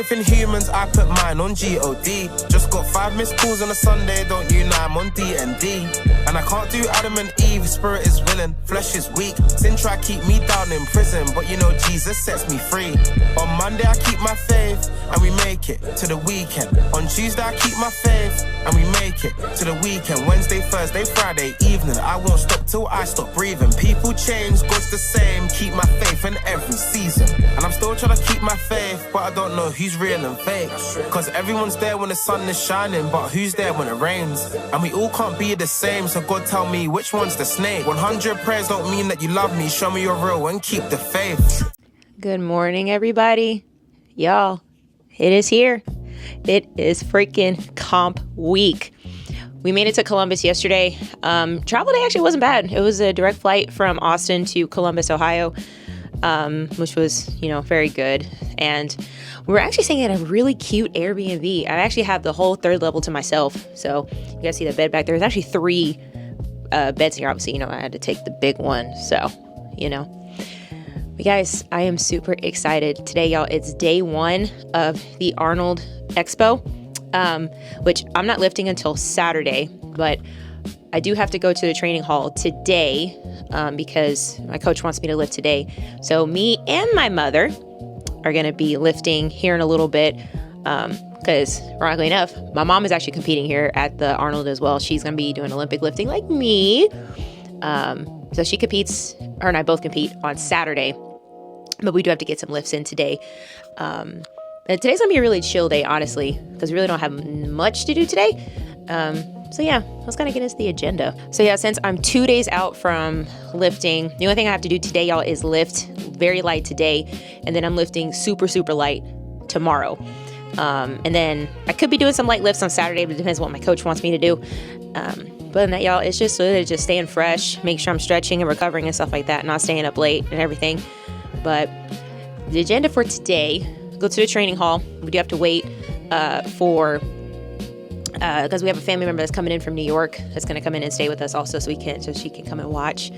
faith in humans, I put mine on G-O-D. Just got 5 missed calls on a Sunday, don't you know I'm on D&D. And I can't do Adam and Eve, spirit is willing, flesh is weak. Sin try keep me down in prison, but you know Jesus sets me free. On Monday I keep my faith, and we make it to the weekend. On Tuesday I keep my faith, and we make it to the weekend. Wednesday, Thursday, Friday evening, I won't stop till I stop breathing. People change, God's the same, keep my faith in every season. And I'm still trying to keep my faith, but I don't know who's real and fake. Cause everyone's there when the sun is shining, but who's there when it rains? And we all can't be the same, so God tell me which one's the snake. 100 prayers don't mean that you love me, show me you're real and keep the faith. Good morning, everybody. Y'all, it is here. It is freaking comp week. We made it to Columbus yesterday. Travel day actually wasn't bad. It was a direct flight from Austin to Columbus, Ohio, which was, very good. And we were actually staying at a really cute Airbnb. I actually have the whole 3rd level to myself. So you guys see the bed back there. There's actually 3 beds here. Obviously, I had to take the big one. So, But guys, I am super excited. Today, y'all, it's day 1 of the Arnold Expo, which I'm not lifting until Saturday, but I do have to go to the training hall today because my coach wants me to lift today. So me and my mother are going to be lifting here in a little bit because, ironically enough, my mom is actually competing here at the Arnold as well. She's going to be doing Olympic lifting like me. So she competes, her and I both compete on Saturday, but we do have to get some lifts in today. Today's going to be a really chill day, honestly, because we really don't have much to do today. So yeah, let's kind of get into the agenda. So yeah, since I'm 2 days out from lifting, the only thing I have to do today, y'all, is lift very light today. And then I'm lifting super, super light tomorrow. And then I could be doing some light lifts on Saturday, but it depends on what my coach wants me to do. But other than that, y'all, it's just really just staying fresh, make sure I'm stretching and recovering and stuff like that, not staying up late and everything. But the agenda for today, go to the training hall. We do have to wait because we have a family member that's coming in from New York that's going to come in and stay with us also so she can come and watch.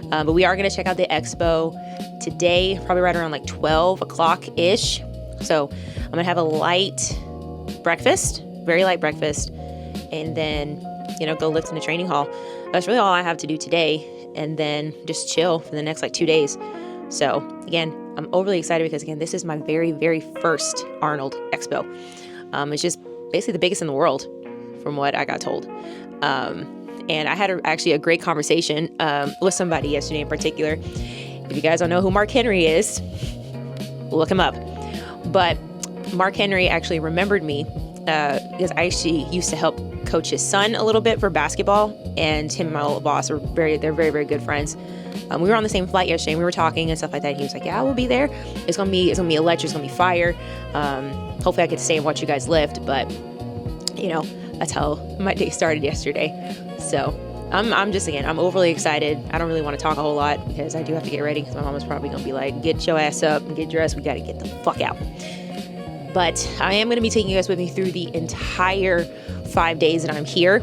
But we are going to check out the expo today, probably right around like 12 o'clock-ish. So I'm going to have a light breakfast, very light breakfast, and then, go lift in the training hall. That's really all I have to do today, and then just chill for the next 2 days. So again, I'm overly excited because, again, this is my very, very first Arnold Expo. It's just basically the biggest in the world, from what I got told. And I had actually a great conversation with somebody yesterday in particular. If you guys don't know who Mark Henry is, look him up. But Mark Henry actually remembered me because I actually used to help coach his son a little bit for basketball, and him and my old boss they're very, very good friends. We were on the same flight yesterday, and we were talking and stuff like that. And he was like, "Yeah, we'll be there. It's gonna be electric. It's gonna be fire. Hopefully, I get to stay and watch you guys lift." But that's how my day started yesterday. So I'm just, again, I'm overly excited. I don't really want to talk a whole lot because I do have to get ready because my mom is probably gonna be like, "Get your ass up and get dressed. We got to get the fuck out." But I am going to be taking you guys with me through the entire 5 days that I'm here.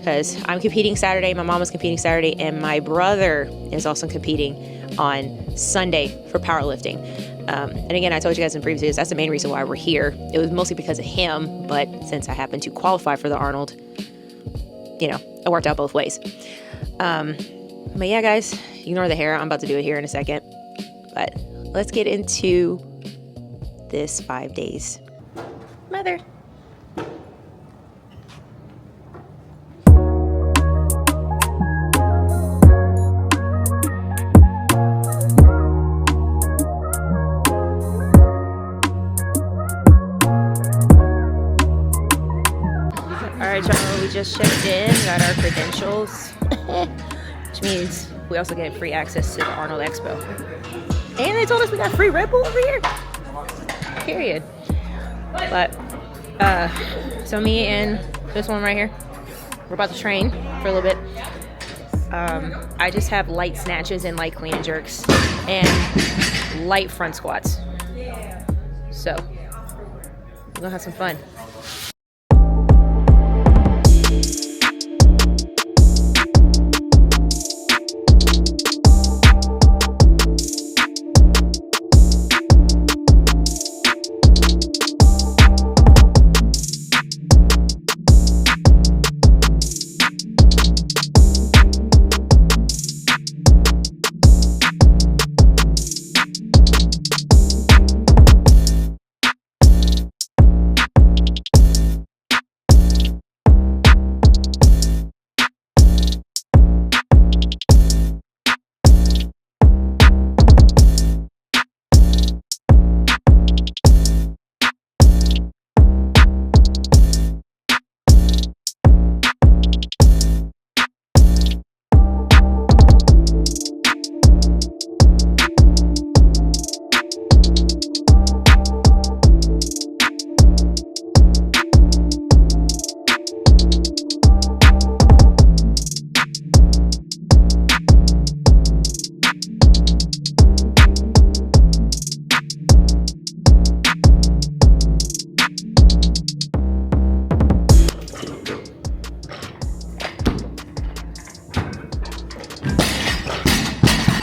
Because I'm competing Saturday, my mom is competing Saturday, and my brother is also competing on Sunday for powerlifting. And again, I told you guys in previous videos, that's the main reason why we're here. It was mostly because of him, but since I happened to qualify for the Arnold, it worked out both ways. But yeah, guys, ignore the hair. I'm about to do it here in a second. But let's get into this 5 days. Mother. Alright, y'all, we just checked in, got our credentials, which means we also get free access to the Arnold Expo. And they told us we got free Red Bull over here. Period. But, so me and this one right here, we're about to train for a little bit. I just have light snatches and light clean and jerks and light front squats. So, we're gonna have some fun.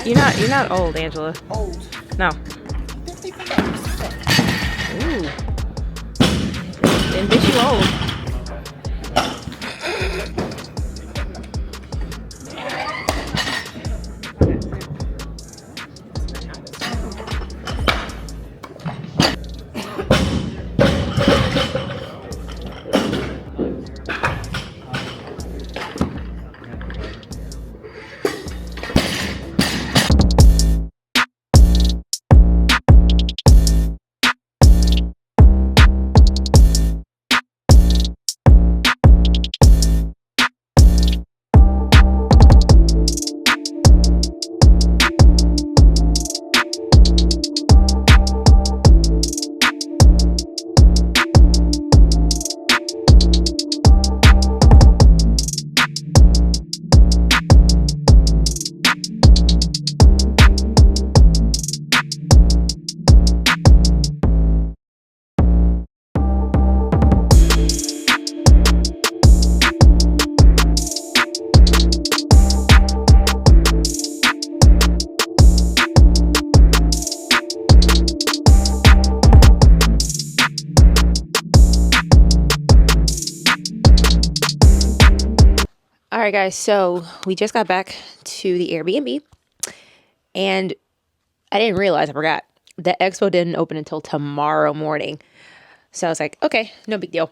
You're not old, Angela. Old. No. 55. Ooh. Then bitch, you old. All right, guys, so we just got back to the Airbnb, and I didn't realize, I forgot, the Expo didn't open until tomorrow morning. So I was like, okay, no big deal.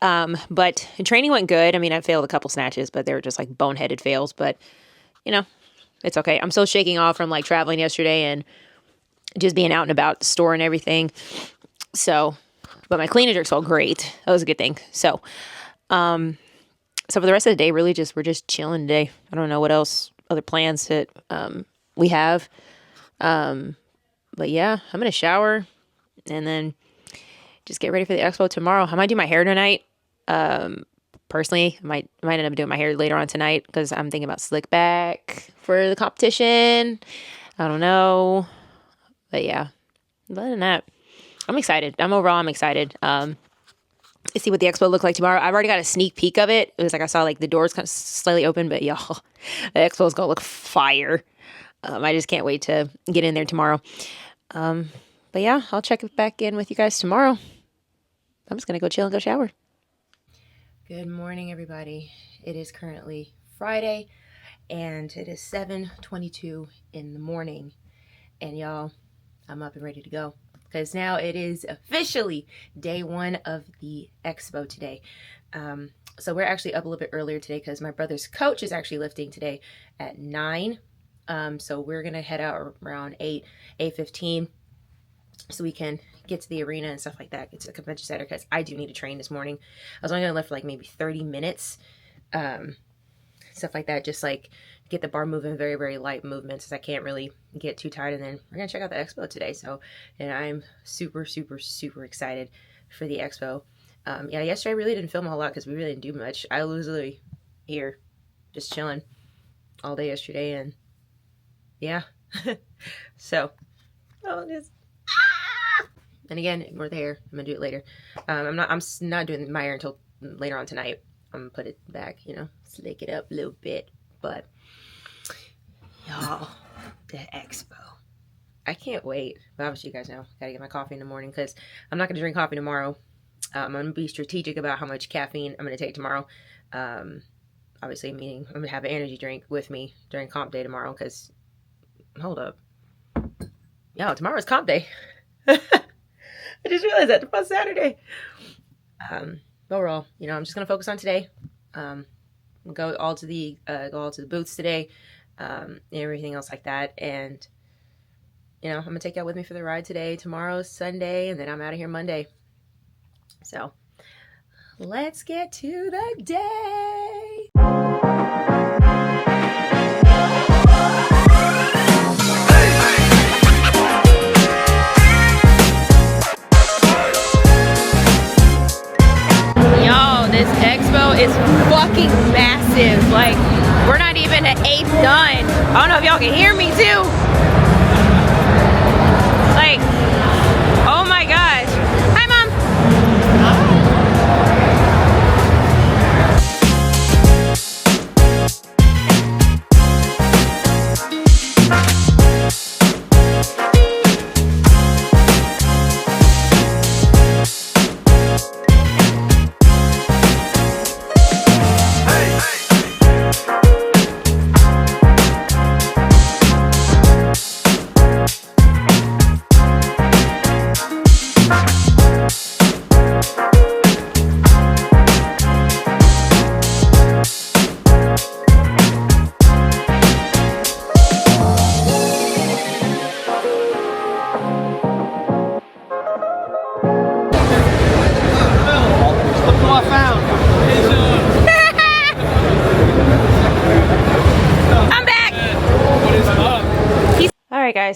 But the training went good. I mean, I failed a couple snatches, but they were just like boneheaded fails, but you know, it's okay. I'm still shaking off from like traveling yesterday and just being out and about the store and everything. So, but my clean and jerks felt great. That was a good thing. So for the rest of the day, really we're just chilling today. I don't know what else, other plans that we have. But yeah, I'm going to shower and then just get ready for the Expo tomorrow. I might do my hair tonight. Personally, I might end up doing my hair later on tonight because I'm thinking about slick back for the competition. I don't know. But yeah, other than that, I'm excited. I'm excited. To see what the Expo look like tomorrow. I've already got a sneak peek of it. It was like I saw like the doors kind of slightly open, but y'all, the Expo is gonna look fire. I just can't wait to get in there tomorrow. But yeah, I'll check back in with you guys tomorrow. I'm just gonna go chill and go shower. Good morning, everybody. It is currently Friday, and it is 7:22 in the morning. And y'all, I'm up and ready to go. Because now it is officially day one of the Expo today. So we're actually up a little bit earlier today because my brother's coach is actually lifting today at 9. So we're going to head out around 8:15 so we can get to the arena and stuff like that, get to the convention center, because I do need to train this morning. I was only going to lift for like maybe 30 minutes, stuff like that, just like get the bar moving, very, very light movements, as I can't really get too tired. And then we're going to check out the Expo today. So, and I'm super, super, super excited for the Expo. Yeah, yesterday I really didn't film a whole lot because we really didn't do much. I was literally here just chilling all day yesterday, and yeah. So, and again, ignore the hair. I'm gonna do it later. I'm not doing my hair until later on tonight. I'm gonna put it back, slick it up a little bit. But y'all, the Expo, I can't wait. But obviously, you guys know, gotta get my coffee in the morning because I'm not gonna drink coffee tomorrow. I'm gonna be strategic about how much caffeine I'm gonna take tomorrow. Obviously, meaning I'm gonna have an energy drink with me during comp day tomorrow. Because hold up, y'all, tomorrow's comp day. I just realized that it's Saturday. But overall, I'm just gonna focus on today. Go all to the booths today, and everything else like that. And I'm gonna take y'all with me for the ride today. Tomorrow's Sunday, and then I'm out of here Monday. So let's get to the day. This Expo is fucking massive. Like, we're not even an eighth done. I don't know if y'all can hear me too. Like, oh my gosh. Hi, Mom. Hi.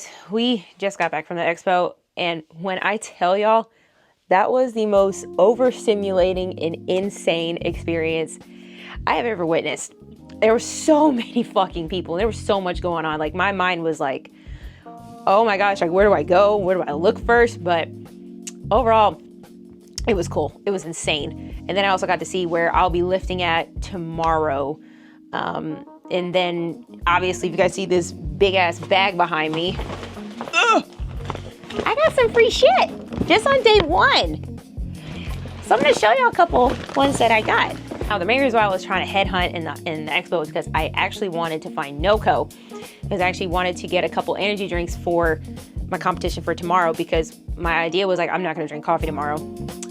guys, we just got back from the expo, and when I tell y'all, that was the most overstimulating and insane experience I have ever witnessed. There were so many fucking people. There was so much going on. Like, my mind was like, oh my gosh, like, where do I go? Where do I look first? But overall, it was cool. It was insane. And then I also got to see where I'll be lifting at tomorrow. And then, obviously, if you guys see this big-ass bag behind me, I got some free shit just on day one. So I'm going to show y'all a couple ones that I got. Now, the main reason why I was trying to headhunt in the expo was because I actually wanted to find NoCo. Because I actually wanted to get a couple energy drinks for my competition for tomorrow, because my idea was like, I'm not going to drink coffee tomorrow.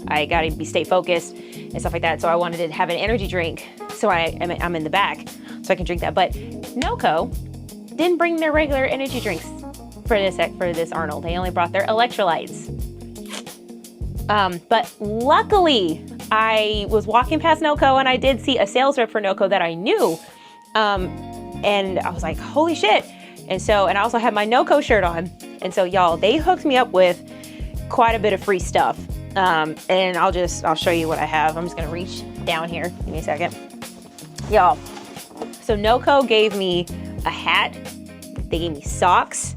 I got to stay focused and stuff like that. So I wanted to have an energy drink so I'm in the back so I can drink that. But NoCo didn't bring their regular energy drinks for this Arnold. They only brought their electrolytes. But luckily, I was walking past NoCo and I did see a sales rep for NoCo that I knew. And I was like, holy shit. And I also had my NoCo shirt on. And so y'all, they hooked me up with quite a bit of free stuff. And I'll show you what I have. I'm just gonna reach down here. Give me a second. Y'all, so NoCo gave me a hat. They gave me socks.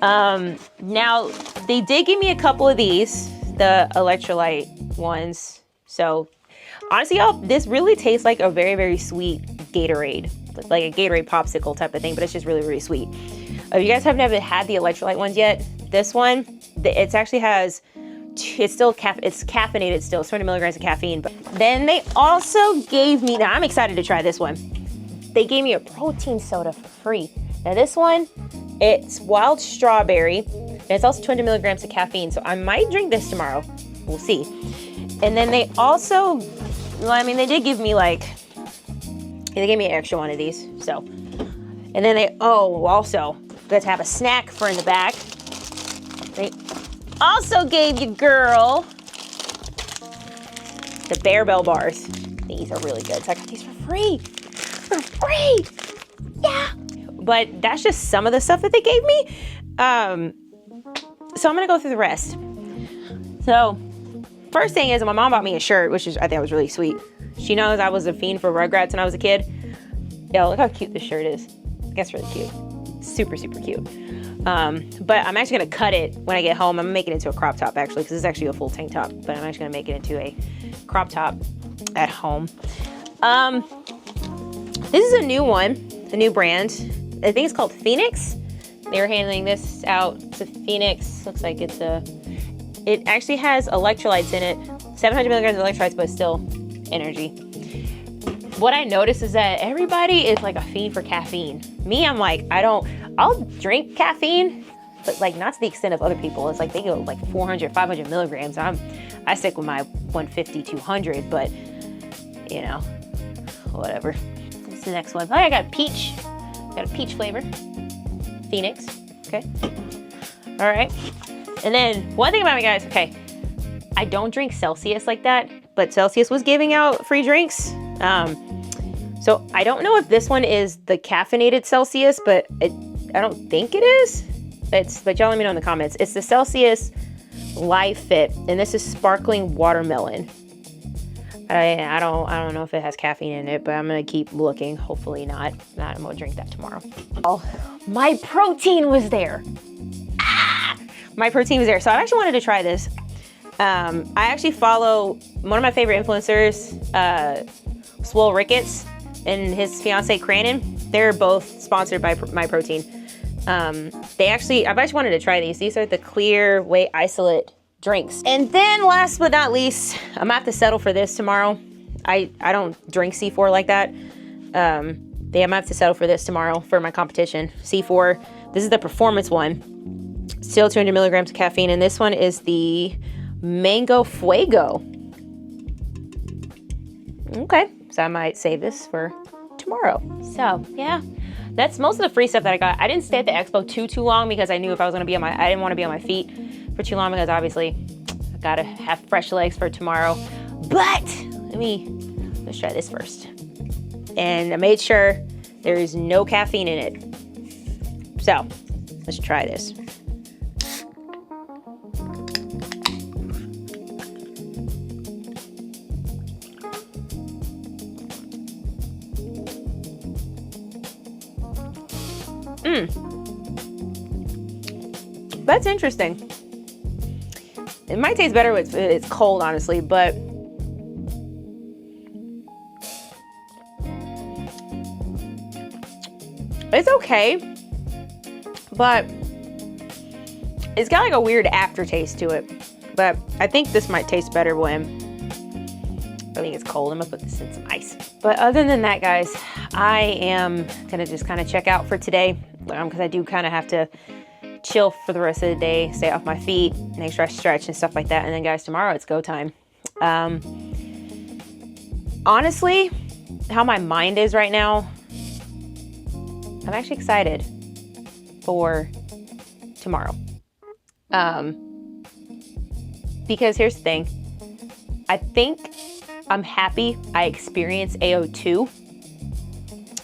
Now, they did give me a couple of these, the electrolyte ones. So honestly, y'all, this really tastes like a very, very sweet Gatorade, like a Gatorade popsicle type of thing, but it's just really, really sweet. If you guys have never had the electrolyte ones yet, this one, it actually has, it's caffeinated still, it's 20 milligrams of caffeine. But then they also gave me, now I'm excited to try this one. They gave me a protein soda for free. Now this one, it's wild strawberry, and it's also 20 milligrams of caffeine, so I might drink this tomorrow. We'll see. And then they also, well, I mean, they did give me they gave me an extra one of these, so. And then they, also, got to have a snack for in the back. They also gave you, girl, the Bear Bell bars. These are really good, so I got these for free. For free! Yeah! But that's just some of the stuff that they gave me. So I'm gonna go through the rest. So, first thing is, my mom bought me a shirt, which I think was really sweet. She knows I was a fiend for Rugrats when I was a kid. Yo, look how cute this shirt is. That's really cute. Super, super cute. But I'm actually gonna cut it when I get home. I'm gonna make it into a crop top, actually, because it's actually a full tank top. But I'm actually gonna make it into a crop top at home. This is a new one, a new brand. I think it's called Phoenix. They were handing this out to Phoenix. Looks like it actually has electrolytes in it. 700 milligrams of electrolytes, but still energy. What I noticed is that everybody is like a fiend for caffeine. Me, I'm like, I'll drink caffeine, but like not to the extent of other people. It's like they go like 400, 500 milligrams. I stick with my 150, 200, but you know, whatever. What's the next one? Oh, I got peach. Got a peach flavor. Phoenix. Okay. All right. And then one thing about me, guys. Okay. I don't drink Celsius like that, but Celsius was giving out free drinks. So I don't know if this one is the caffeinated Celsius, but I don't think it is. But y'all let me know in the comments. It's the Celsius Live Fit, and this is sparkling watermelon. I don't know if it has caffeine in it, but I'm gonna keep looking. Hopefully not. If not, I'm gonna drink that tomorrow. Oh, my protein was there. My protein was there. So I actually wanted to try this. I actually follow one of my favorite influencers, Swole Ricketts, and his fiance Cranon. They're both sponsored by My Protein. I've actually wanted to try these. These are the clear whey isolate drinks. And then last but not least, I'm gonna have to settle for this tomorrow. I don't drink C4 like that. I'm gonna have to settle for this tomorrow for my competition. C4, this is the performance one. Still 200 milligrams of caffeine, and this one is the Mango Fuego. Okay, so I might save this for tomorrow. So yeah, that's most of the free stuff that I got. I didn't stay at the expo too long because I knew if I was gonna be I didn't want to be on my feet for too long because obviously I gotta have fresh legs for tomorrow. But let's try this first. And I made sure there is no caffeine in it. So Let's try this. That's interesting. It might taste better when it's cold, honestly, but it's okay. But it's got like a weird aftertaste to it. But I think this might taste better when I think it's cold. I'm gonna put this in some ice. But other than that, guys, I am gonna just kind of check out for today because I do kind of have to chill for the rest of the day, stay off my feet, make sure I stretch and stuff like that. And then, guys, tomorrow it's go time. Honestly, how my mind is right now, I'm actually excited for tomorrow. Because here's the thing. I think I'm happy I experienced AO2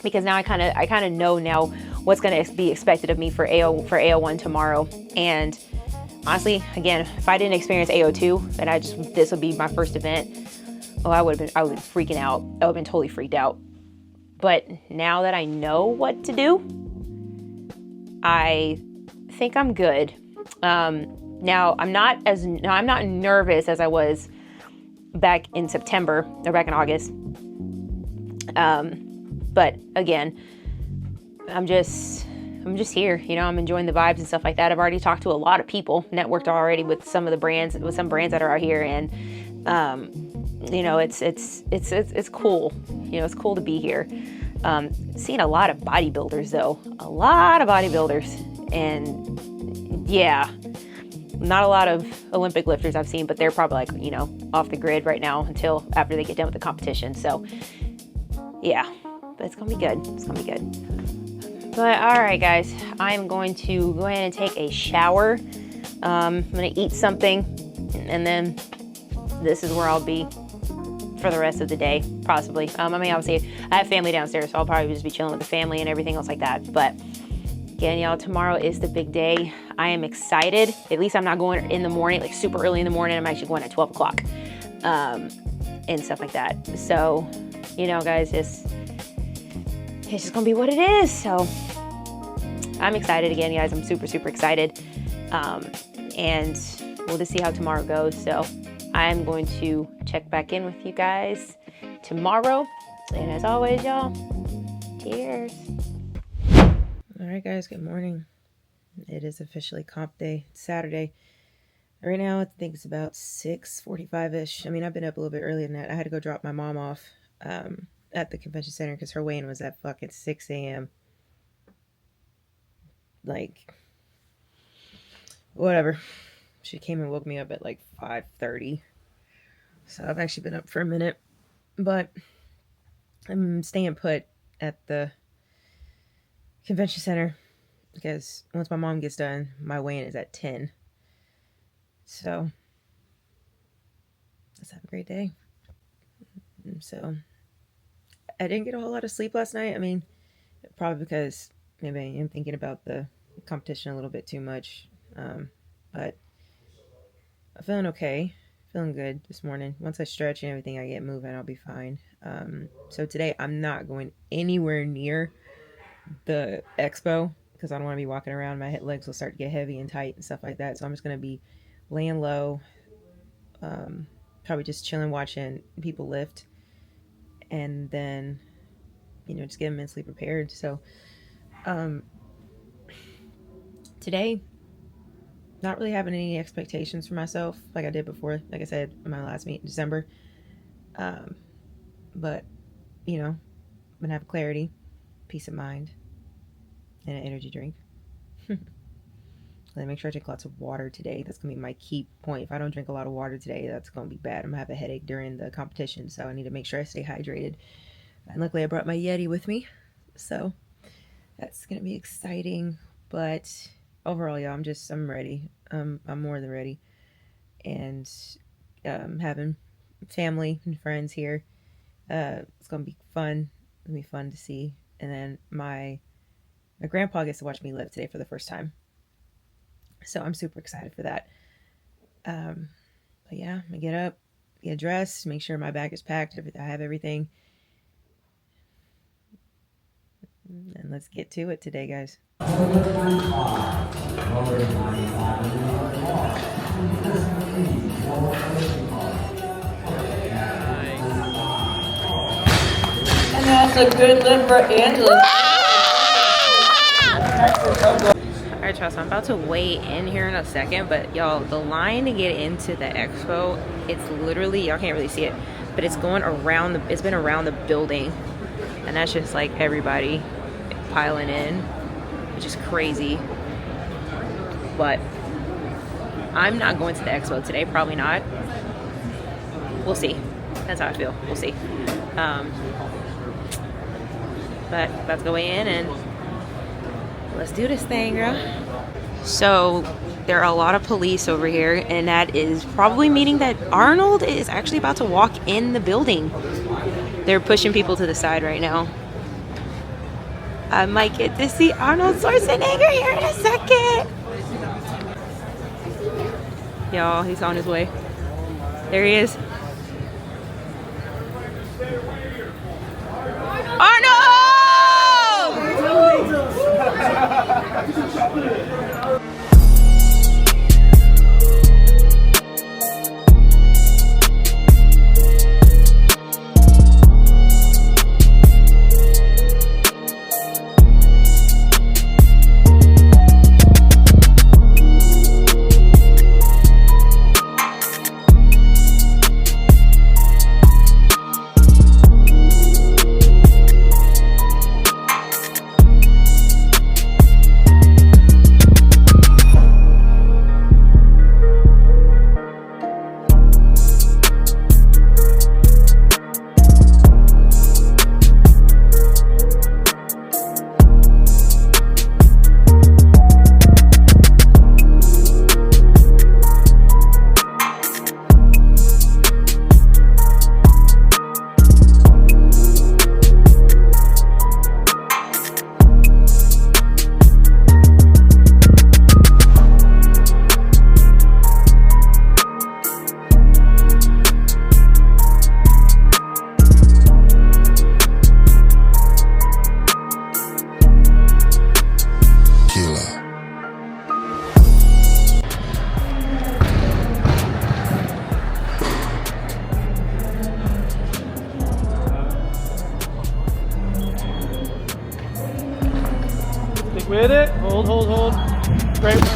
because now I kind of know now what's going to be expected of me for AO1 tomorrow. And honestly, again, if I didn't experience AO2, then this would be my first event. Oh, I would have been freaking out. I would have been totally freaked out. But now that I know what to do, I think I'm good. Now I'm not nervous as I was back in September or back in August. But again, I'm just here, I'm enjoying the vibes and stuff like that. I've already talked to a lot of people, networked already with some brands that are out here, and it's cool. It's cool to be here. Seeing a lot of bodybuilders though, and yeah, not a lot of Olympic lifters I've seen, but they're probably off the grid right now until after they get done with the competition. So yeah, but it's gonna be good. But all right, guys, I'm going to go ahead and take a shower. I'm going to eat something, and then this is where I'll be for the rest of the day, possibly. Obviously, I have family downstairs, so I'll probably just be chilling with the family and everything else like that. But again, y'all, tomorrow is the big day. I am excited. At least I'm not going in the morning, like super early in the morning. I'm actually going at 12 o'clock and stuff like that. So, guys, it's just going to be what it is. So I'm excited again, guys. I'm super, super excited. And we'll just see how tomorrow goes. So I'm going to check back in with you guys tomorrow. And as always, y'all, cheers. All right, guys, good morning. It is officially comp day. It's Saturday. Right now, I think it's about 6:45-ish. I've been up a little bit earlier than that. I had to go drop my mom off at the convention center because her weigh-in was at fucking 6 a.m. Like, whatever. She came and woke me up at like 5:30. So I've actually been up for a minute. But I'm staying put at the convention center because once my mom gets done, my weigh-in is at 10. So let's have a great day. So I didn't get a whole lot of sleep last night. Probably because maybe I am thinking about the competition a little bit too much. But I'm feeling okay. Feeling good this morning. Once I stretch and everything, I get moving, I'll be fine. So today I'm not going anywhere near the Expo because I don't want to be walking around. My legs will start to get heavy and tight and stuff like that. So I'm just going to be laying low, probably just chilling, watching people lift, and then, just getting mentally prepared. So today, not really having any expectations for myself like I did before, like I said in my last meet in December. But, I'm going to have clarity, peace of mind, and an energy drink. Make sure I drink lots of water today. That's going to be my key point. If I don't drink a lot of water today, that's going to be bad. I'm going to have a headache during the competition, so I need to make sure I stay hydrated. And luckily I brought my Yeti with me, so that's going to be exciting. But overall, y'all, I'm ready. I'm more than ready. And having family and friends here. It's going to be fun. It'll be fun to see. And then my grandpa gets to watch me live today for the first time. So I'm super excited for that. But yeah, I'm gonna get up, get dressed, make sure my bag is packed. I have everything. And let's get to it today, guys. And that's a good lift for Angela. All right, y'all, so I'm about to weigh in here in a second, but y'all, the line to get into the expo, it's literally, y'all can't really see it, but it's going around, it's been around the building, and that's just like everybody piling in, which is crazy. But I'm not going to the expo today, probably not. We'll see. That's how I feel. We'll see. But let's go in and let's do this thing, girl. So there are a lot of police over here, and that is probably meaning that Arnold is actually about to walk in the building. They're pushing people to the side right now. I might get to see Arnold Schwarzenegger here in a second. Y'all, he's on his way. There he is. Arnold! With it. Hold, hold, hold. Great work.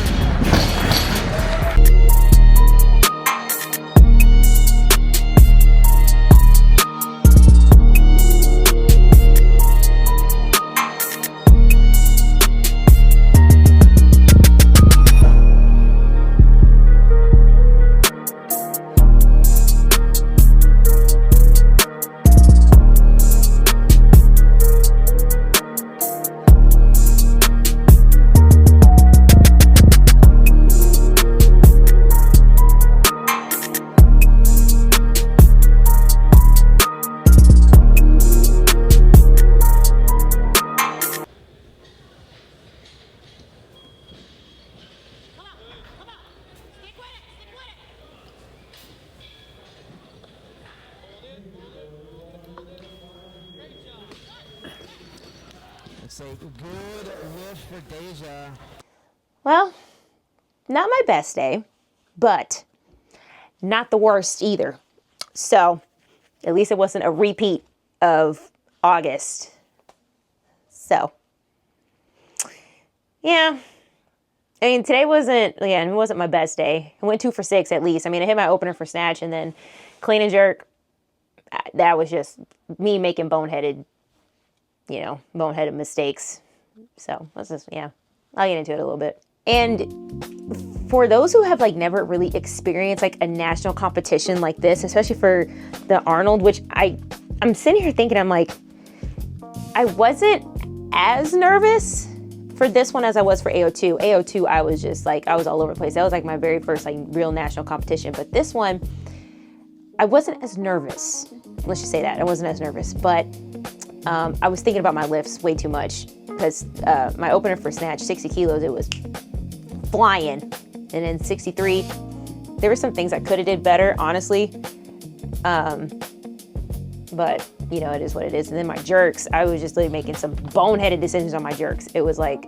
It's a good lift for Deja. Well, not my best day, but not the worst either. So at least it wasn't a repeat of August. So yeah, I mean, today it wasn't my best day. I went 2 for 6 at least. I mean, I hit my opener for snatch, and then clean and jerk. That was just me making boneheaded mistakes. So let's just, I'll get into it a little bit. And for those who have never really experienced a national competition like this, especially for the Arnold, which I'm sitting here thinking, I'm like, I wasn't as nervous for this one as I was for AO2. AO2, I was just I was all over the place. That was my very first real national competition. But this one, I wasn't as nervous. Let's just say that. I wasn't as nervous. But I was thinking about my lifts way too much because my opener for snatch, 60 kilos, it was flying. And then 63, there were some things I could have did better, honestly. But, you know, it is what it is. And then my jerks, I was just literally making some boneheaded decisions on my jerks. It was like,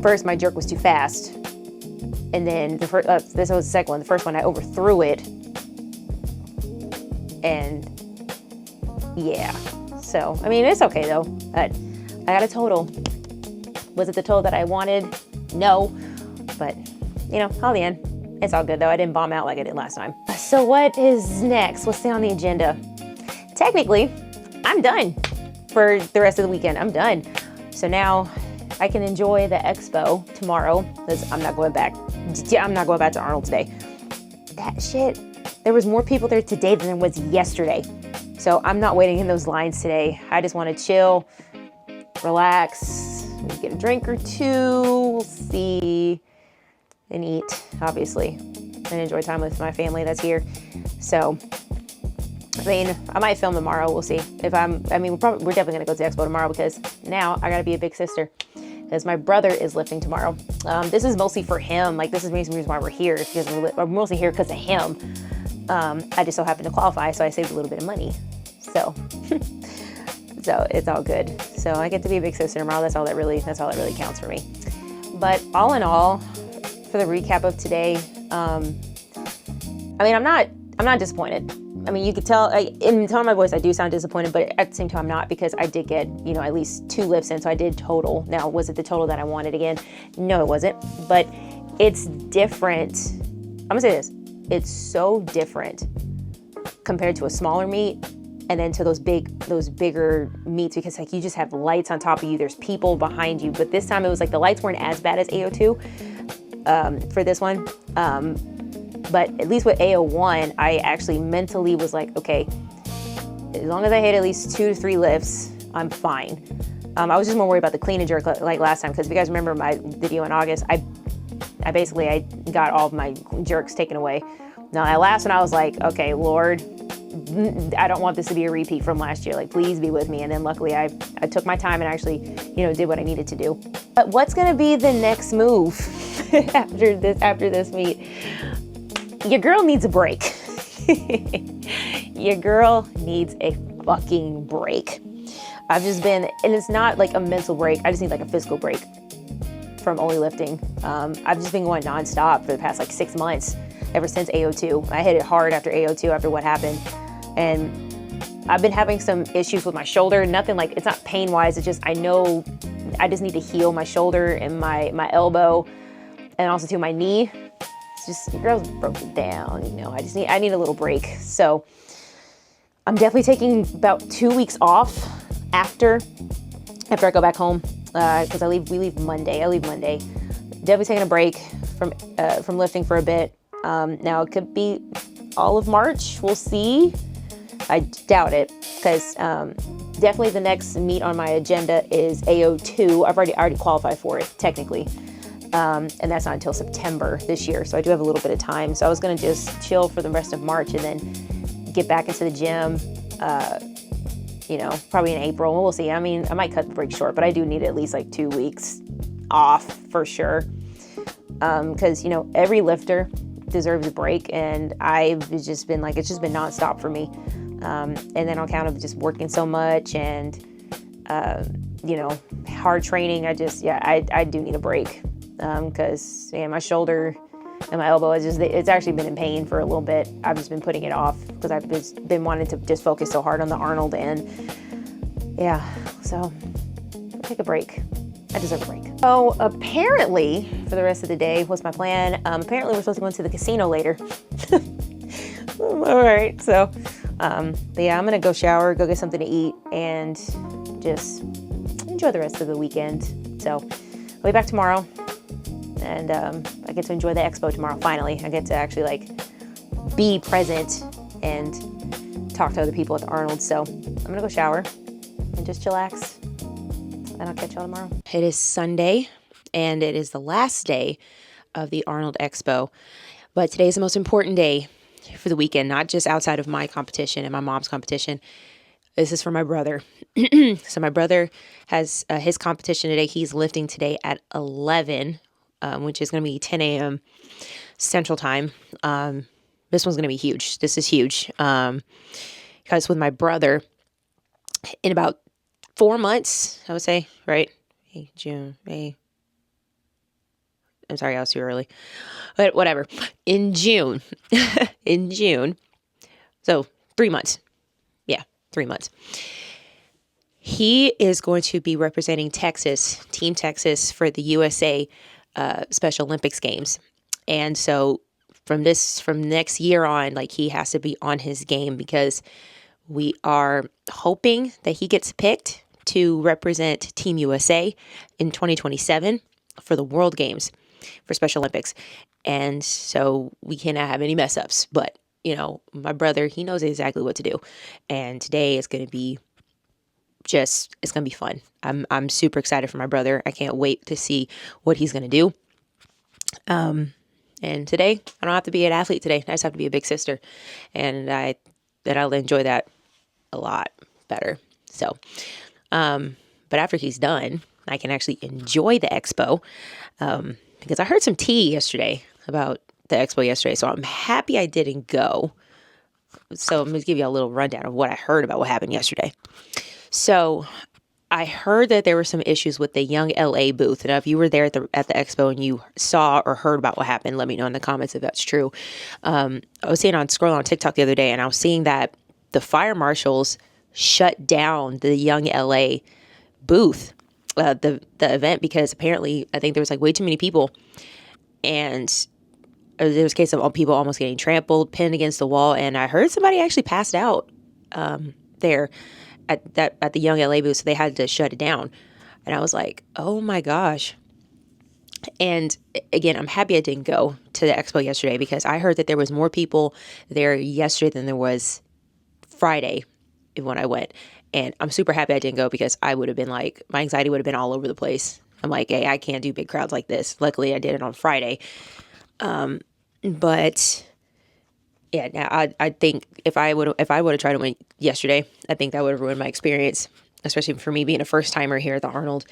first, my jerk was too fast. And then this was the second one. The first one, I overthrew it. And yeah. So, I mean, it's okay though. But I got a total. Was it the total that I wanted? No. But, you know, all the end, it's all good though. I didn't bomb out like I did last time. So what is next? What's on the agenda? Technically, I'm done for the rest of the weekend. I'm done. So now I can enjoy the Expo tomorrow because I'm not going back. I'm not going back to Arnold today. That shit, there was more people there today than there was yesterday. So I'm not waiting in those lines today. I just want to chill, relax, get a drink or two, we'll see, and eat, obviously, and enjoy time with my family that's here. So, I mean, I might film tomorrow. We'll see. We're definitely going to go to the Expo tomorrow because now I got to be a big sister because my brother is lifting tomorrow. This is mostly for him. Like, this is the reason why we're here because we're mostly here because of him. I just so happened to qualify, so I saved a little bit of money. So, so it's all good. So I get to be a big sister tomorrow. That's all that really counts for me. But all in all, for the recap of today, I mean, I'm not disappointed. I mean, you could tell in the tone of my voice, I do sound disappointed, but at the same time, I'm not because I did get, you know, at least 2 lifts in. So I did total. Now, was it the total that I wanted again? No, it wasn't. But it's different. I'm gonna say this. It's so different compared to a smaller meet and then to those bigger meets because like you just have lights on top of you. There's people behind you. But this time it was like the lights weren't as bad as AO2 for this one. But at least with AO1, I actually mentally was like, okay, as long as I hit at least 2 to 3 lifts, I'm fine. I was just more worried about the clean and jerk like last time because if you guys remember my video in August, I got all of my jerks taken away. Now that last one, I was like, okay, Lord, I don't want this to be a repeat from last year. Like, please be with me. And then luckily I took my time and actually, you know, did what I needed to do. But what's going to be the next move after this meet? Your girl needs a break. Your girl needs a fucking break. I've just been, and it's not like a mental break. I just need like a physical break from only lifting. I've just been going nonstop for the past like 6 months, ever since AO2. I hit it hard after AO2, after what happened. And I've been having some issues with my shoulder. Nothing like, it's not pain wise. It's just, I know I just need to heal my shoulder and my elbow and also to my knee. It's just, your girl's broken down, you know, I need a little break. So I'm definitely taking about 2 weeks off after I go back home, because we leave Monday. I leave Monday. Definitely taking a break from lifting for a bit. Now it could be all of March. We'll see. I doubt it because definitely the next meet on my agenda is AO2. I've already qualified for it technically, and that's not until September this year. So I do have a little bit of time. So I was gonna just chill for the rest of March and then get back into the gym. You know, probably in April. We'll see. I mean, I might cut the break short, but I do need at least like 2 weeks off for sure. Because, you know, every lifter deserves a break, and I've just been like, it's just been nonstop for me. And then on account of just working so much and, you know, hard training, I do need a break. Because, my shoulder and my elbow it's actually been in pain for a little bit. I've just been putting it off because I've just been wanting to just focus so hard on the Arnold, and yeah, so I'll take a break. I deserve a break. So apparently for the rest of the day, what's my plan? Apparently we're supposed to go into the casino later. All right, so but yeah, I'm gonna go shower, go get something to eat, and just enjoy the rest of the weekend. So I'll be back tomorrow. And I get to enjoy the Expo tomorrow, finally. I get to actually, like, be present and talk to other people at the Arnold. So I'm going to go shower and just chillax. And I'll catch y'all tomorrow. It is Sunday, and it is the last day of the Arnold Expo. But today is the most important day for the weekend, not just outside of my competition and my mom's competition. This is for my brother. So my brother has his competition today. He's lifting today at 11. which is going to be 10 a.m. Central Time. This one's going to be huge. This is huge. Because with my brother, in about 4 months, I would say, right? June, May. I'm sorry, I was too early. But whatever. In June. So 3 months. Yeah, 3 months. He is going to be representing Texas, Team Texas, for the USA Special Olympics Games. And so from next year on, like, he has to be on his game, because we are hoping that he gets picked to represent Team USA in 2027 for the World Games for Special Olympics. And so we cannot have any mess ups. But, you know, my brother, he knows exactly what to do. And today is going to be it's going to be fun. I'm super excited for my brother. I can't wait to see what he's going to do. And today, I don't have to be an athlete today. I just have to be a big sister. And I'll enjoy that a lot better. So, but after he's done, I can actually enjoy the expo, because I heard some tea yesterday about the expo yesterday. So I'm happy I didn't go. So I'm going to give you a little rundown of what I heard about what happened yesterday. So I heard that there were some issues with the Young LA booth. And if you were there at the expo and you saw or heard about what happened, let me know in the comments if that's true. I was scrolling on TikTok the other day, and I was seeing that the fire marshals shut down the Young LA booth, the event, because apparently I think there was like way too many people, and there was a case of people almost getting trampled, pinned against the wall, and I heard somebody actually passed out there at the Young LA booth, so they had to shut it down. And I was like, oh my gosh. And again, I'm happy I didn't go to the expo yesterday, because I heard that there was more people there yesterday than there was Friday when I went. And I'm super happy I didn't go, because I would have been like, my anxiety would have been all over the place. I'm like, hey, I can't do big crowds like this. Luckily, I did it on Friday. But yeah, now I think if I would have tried to win yesterday, I think that would have ruined my experience, especially for me being a first timer here at the Arnold.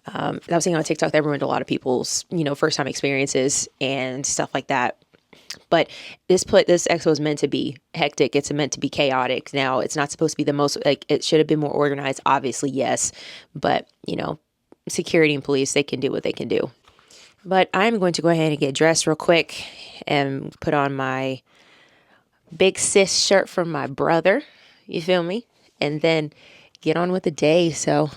I was seeing on TikTok that ruined a lot of people's, first time experiences and stuff like that. But this expo is meant to be hectic. It's meant to be chaotic. Now, it's not supposed to be the most, it should have been more organized, obviously, yes. But, security and police, they can do what they can do. But I'm going to go ahead and get dressed real quick and put on my big sis shirt from my brother. You feel me? And then get on with the day. So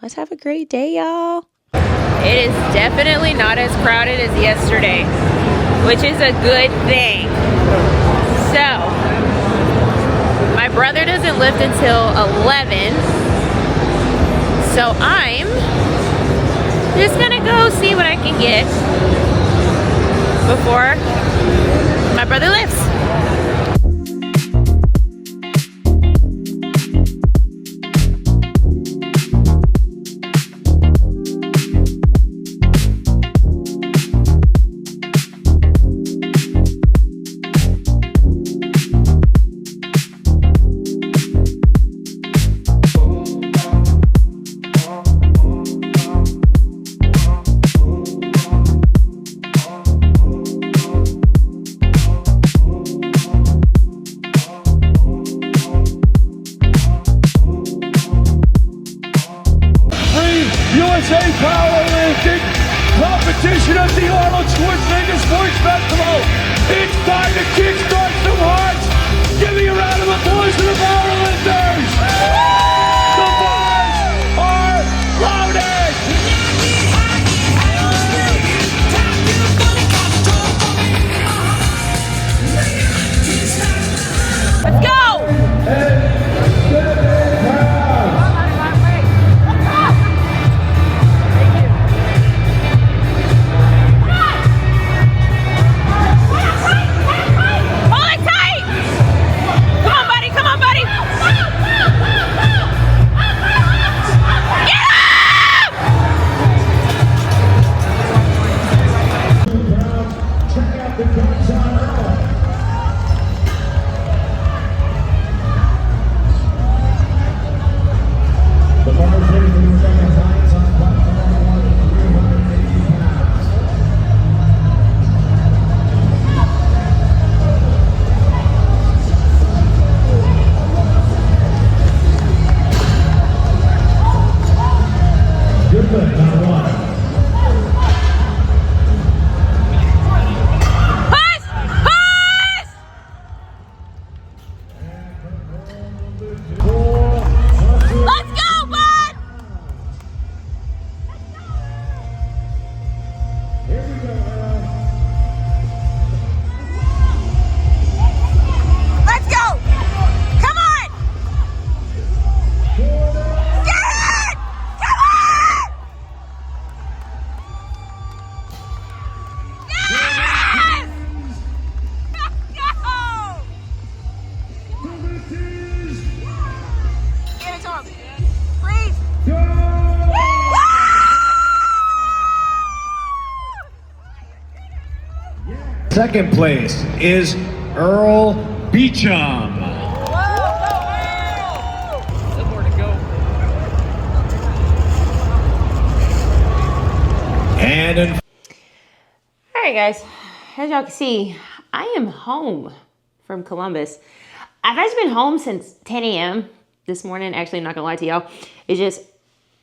let's have a great day, y'all. It is definitely not as crowded as yesterday, which is a good thing. So, my brother doesn't lift until 11. So I'm just gonna go see what I can get before my brother lifts. USA Powerlifting competition of the Arnold Schwarzenegger Sports Festival. It's time to kickstart some hearts. Give me a round of applause for the powerlifters. The bars are loaded. Let's go! Hold it tight! Come on, buddy! Come on, buddy! Let's go, bud! Let's go! Come on! Get it! Come on! Yes! Let's go! Get it to him. Please. Second place is Earl Beecham. More to go. And in All right, guys. As y'all can see, I am home from Columbus. I've actually been home since 10 a.m. this morning. Actually, I'm not gonna lie to y'all. It's just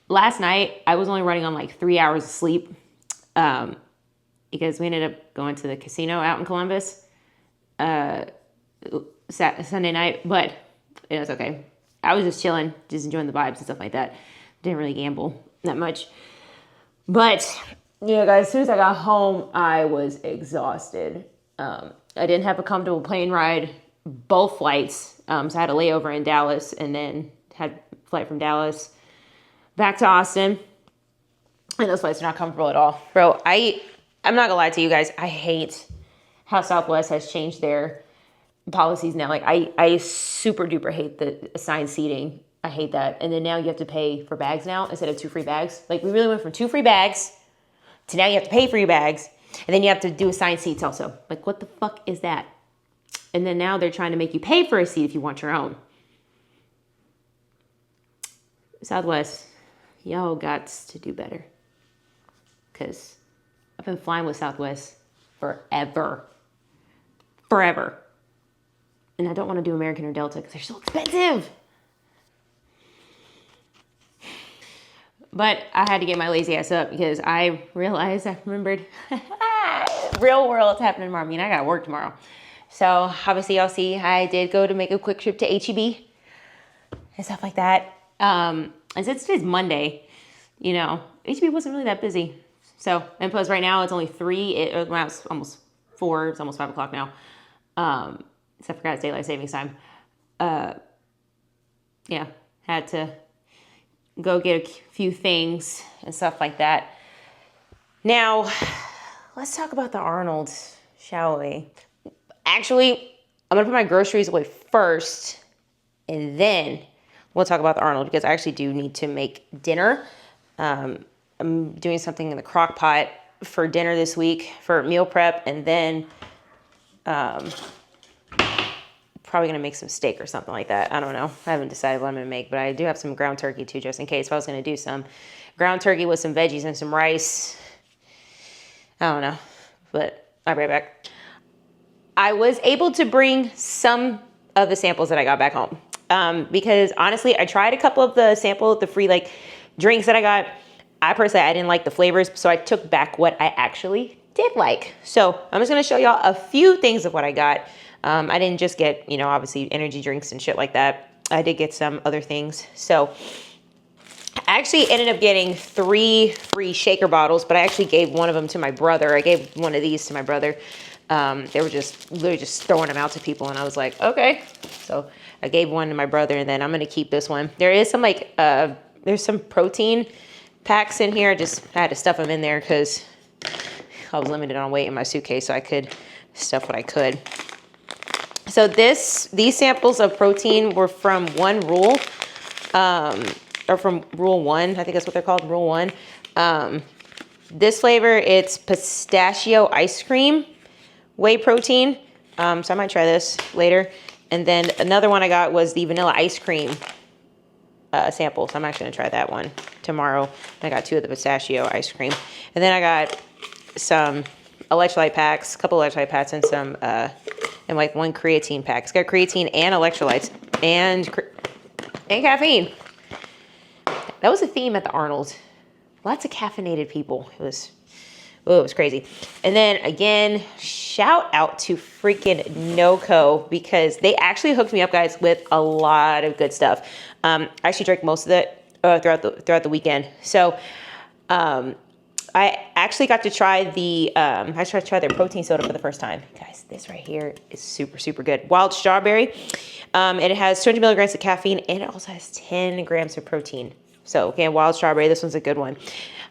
last night I was only running on like 3 hours of sleep because we ended up going to the casino out in Columbus Sunday night. But it was okay. I was just chilling, just enjoying the vibes and stuff like that. Didn't really gamble that much. But yeah, guys, as soon as I got home, I was exhausted. I didn't have a comfortable plane ride both flights. So I had a layover in Dallas and then had a flight from Dallas back to Austin. And those flights are not comfortable at all. Bro, I'm not gonna lie to you guys. I hate how Southwest has changed their policies now. Like I super duper hate the assigned seating. I hate that. And then now you have to pay for bags now instead of 2 free bags. Like we really went from 2 free bags to now you have to pay for your bags. And then you have to do assigned seats also. Like what the fuck is that? And then now they're trying to make you pay for a seat if you want your own. Southwest, y'all got to do better. Because I've been flying with Southwest forever. Forever. And I don't want to do American or Delta because they're so expensive. But I had to get my lazy ass up because I realized, I remembered, real world's happening tomorrow. I mean, I got to work tomorrow. So obviously y'all see I did go to make a quick trip to HEB and stuff like that. And since today's Monday, you know, HEB wasn't really that busy. So, and plus right now it's only 3, it's almost 4, it's almost 5 o'clock now. Except for it's daylight savings time. Yeah, had to go get a few things and stuff like that. Now, let's talk about the Arnold, shall we? Actually, I'm gonna put my groceries away first, and then we'll talk about the Arnold because I actually do need to make dinner. I'm doing something in the crock pot for dinner this week for meal prep, and then probably gonna make some steak or something like that. I don't know. I haven't decided what I'm gonna make, but I do have some ground turkey too, just in case if I was gonna do some ground turkey with some veggies and some rice. I don't know, but I'll be right back. I was able to bring some of the samples that I got back home because honestly, I tried a couple of the free like drinks that I got. I personally, I didn't like the flavors, so I took back what I actually did like. So I'm just gonna show y'all a few things of what I got. I didn't just get, you know, obviously energy drinks and shit like that. I did get some other things. So I actually ended up getting 3 free shaker bottles, but I actually gave one of them to my brother. I gave one of these to my brother. They were just literally just throwing them out to people, and I was like, okay. So I gave one to my brother, and then I'm gonna keep this one. There is some like, there's some protein packs in here. I just had to stuff them in there because I was limited on weight in my suitcase, so I could stuff what I could. So these samples of protein were from One Rule, or from Rule 1. I think that's what they're called, Rule 1. This flavor, it's pistachio ice cream, whey protein. So I might try this later. And then another one I got was the vanilla ice cream sample. So I'm actually gonna try that one tomorrow. I got 2 of the pistachio ice cream. And then I got some electrolyte packs, a couple electrolyte packs, and some, and like 1 creatine pack. It's got creatine and electrolytes and caffeine. That was a theme at the Arnold. Lots of caffeinated people. It was Oh, it was crazy. And then again, shout out to freaking NoCo because they actually hooked me up, guys, with a lot of good stuff. I actually drank most of it throughout the weekend. So I actually got to try their protein soda for the first time. Guys, this right here is super, super good. Wild strawberry. And it has 200 milligrams of caffeine and it also has 10 grams of protein. So again, wild strawberry, this one's a good one.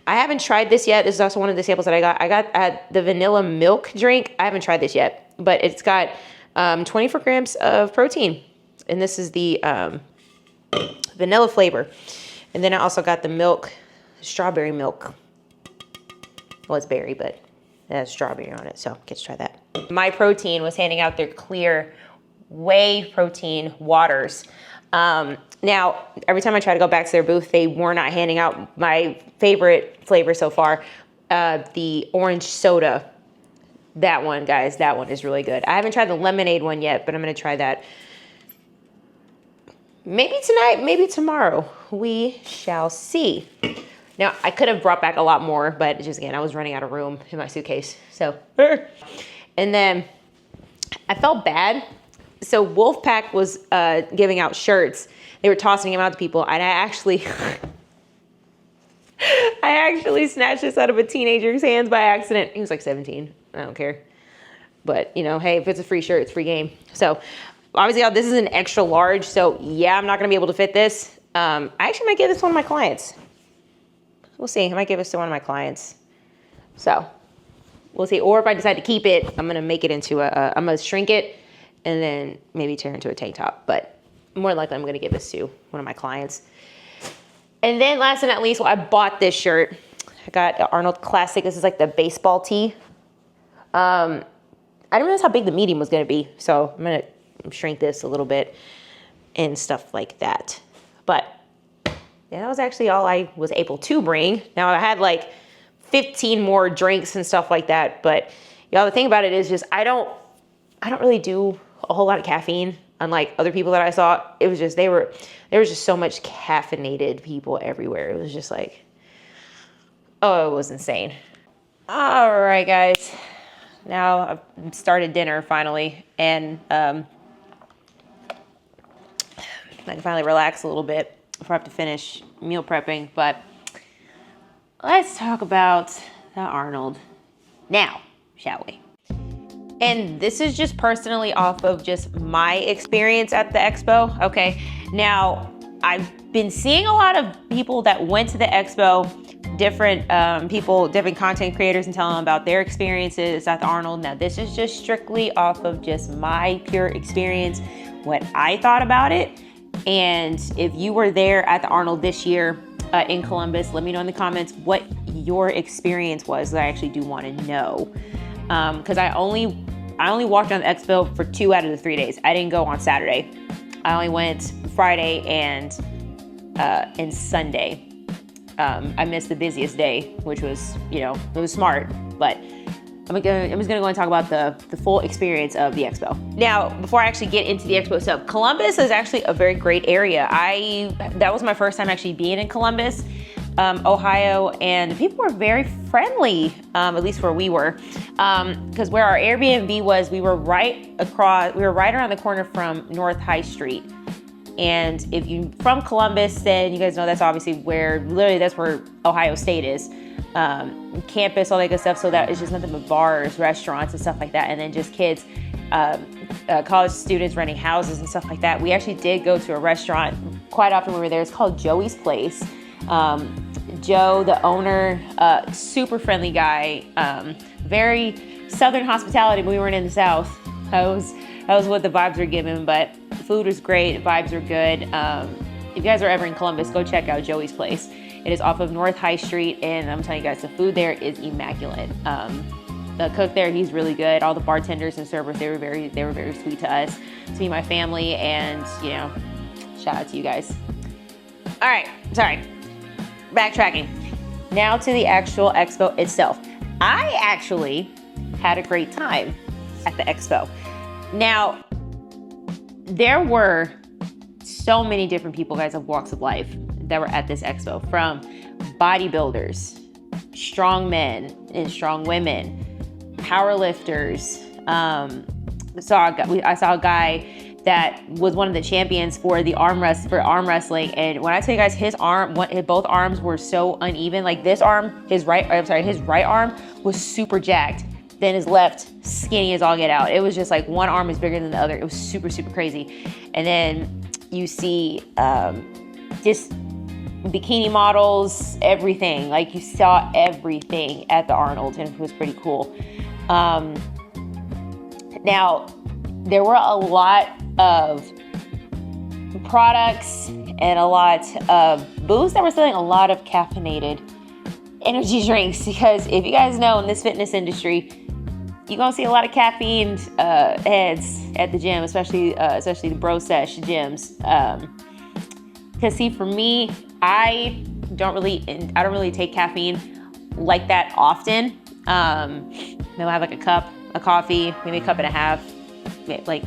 I haven't tried this yet. This is also one of the samples that I got. I got the vanilla milk drink. I haven't tried this yet, but it's got 24 grams of protein. And this is the vanilla flavor. And then I also got the milk, strawberry milk. Well, it's berry, but it has strawberry on it. So get to try that. My Protein was handing out their clear whey protein waters. Now, every time I try to go back to their booth, they were not handing out my favorite flavor so far, the orange soda. That one, guys, that one is really good. I haven't tried the lemonade one yet, but I'm going to try that. Maybe tonight, maybe tomorrow. We shall see. Now, I could have brought back a lot more, but just again, I was running out of room in my suitcase. So, and then I felt bad. So Wolfpack was giving out shirts. They were tossing them out to people, and I actually snatched this out of a teenager's hands by accident. He was like 17. I don't care. But, you know, hey, if it's a free shirt, it's free game. So obviously this is an extra large. So yeah, I'm not going to be able to fit this. I actually might give this to one of my clients. We'll see. I might give this to one of my clients. So we'll see. Or if I decide to keep it, I'm going to make it into I'm going to shrink it and then maybe turn into a tank top. But more likely I'm going to give this to one of my clients. And then last but not least, I bought this shirt. I got the Arnold Classic. This is like the baseball tee. I didn't realize how big the medium was going to be. So I'm going to shrink this a little bit and stuff like that. But yeah, that was actually all I was able to bring. Now I had like 15 more drinks and stuff like that. But y'all, the thing about it is just I don't really do a whole lot of caffeine. Unlike other people that I saw, it was just there was just so much caffeinated people everywhere. It was just like, oh, it was insane. All right, guys. Now I've started dinner finally, and I can finally relax a little bit before I have to finish meal prepping. But let's talk about the Arnold now, shall we? And this is just personally off of just my experience at the Expo. Okay, now I've been seeing a lot of people that went to the Expo, different people, different content creators, and telling them about their experiences at the Arnold. Now this is just strictly off of just my pure experience, what I thought about it. And if you were there at the Arnold this year in Columbus, let me know in the comments what your experience was. I actually do want to know. Because I only walked on the Expo for 2 out of the 3 days. I didn't go on Saturday. I only went Friday and Sunday. I missed the busiest day, which was, it was smart. But I'm just gonna go and talk about the full experience of the Expo. Now, before I actually get into the Expo itself, Columbus is actually a very great area. That was my first time actually being in Columbus, Ohio, and people were very friendly, at least where we were, because where our Airbnb was, we were right around the corner from North High Street. And if you from Columbus, then you guys know that's obviously that's where Ohio State is, campus, all that good stuff. So that is just nothing but bars, restaurants, and stuff like that, and then just kids, college students renting houses and stuff like that. We actually did go to a restaurant quite often when we were there. It's called Joey's Place. Joe, the owner, super friendly guy, very Southern hospitality, but we weren't in the South. That was what the vibes were given, but food was great, vibes were good. If you guys are ever in Columbus, go check out Joey's Place. It is off of North High Street, and I'm telling you guys, the food there is immaculate. The cook there, he's really good. All the bartenders and servers, they were very sweet to us, to me, my family, and shout out to you guys. All right, sorry. Backtracking. Now to the actual Expo itself. I actually had a great time at the Expo. Now, there were so many different people, guys, of walks of life that were at this Expo, from bodybuilders, strong men and strong women, power lifters. I saw a guy that was one of the champions for the arm wrestling. And when I tell you guys, both arms were so uneven. Like this arm, his right arm was super jacked. Then his left, skinny as all get out. It was just like one arm is bigger than the other. It was super, super crazy. And then you see just bikini models, everything. Like you saw everything at the Arnold, and it was pretty cool. Now, there were a lot of products and a lot of booths that were selling a lot of caffeinated energy drinks, because if you guys know, in this fitness industry, you're gonna see a lot of caffeine heads at the gym, especially the bro sesh gyms. Because see, for me, I don't really take caffeine like that often. Maybe I have like a cup of coffee, maybe a cup and a half, like